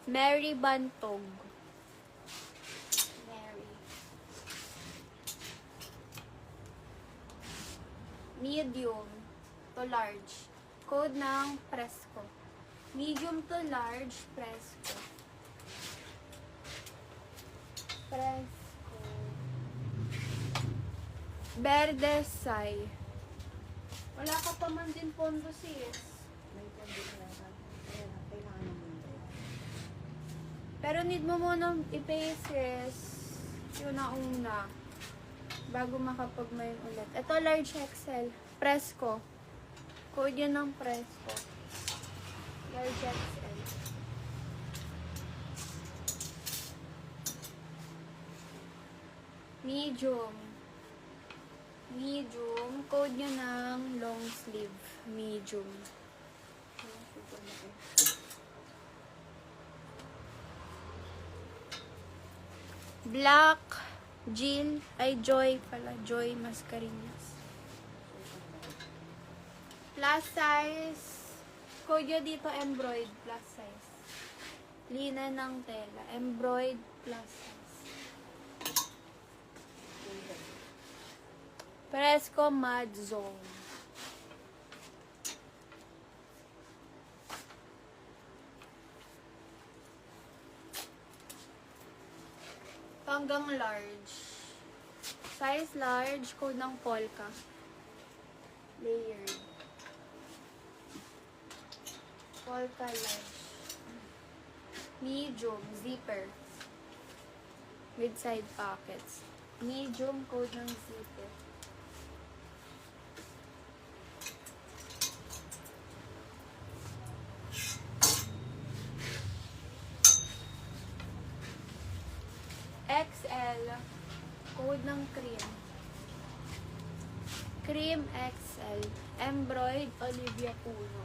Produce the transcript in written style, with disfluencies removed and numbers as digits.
Mary Bantog. Mary. Medium to large. Code ng Presco. Medium to large, Presco. Presco. Verdesay. Wala ka pa man din pondo, sis. May pondo na lang. Kaya lang, kailangan ng mundo. Pero need mo munang i-pay, sis. Yun na una. Bago makapag-main ulit. Ito, large XL. Presco. Code yun ng Presco. Large XL. Medium. Medium. Code nyo ng long sleeve. Medium. Black. Jill. Ay, Joy pala. Joy Mascareñas. Plus size. Code nyo dito embroid. Plus size. Lina ng tela. Embroid plus size. Presco Mud Zone. Hanggang large. Size large, code ng polka. Layered. Polka large. Medium, zipper. With side pockets. Medium, code ng zipper. XL, code ng cream. Cream XL, embroid Olivia Puno.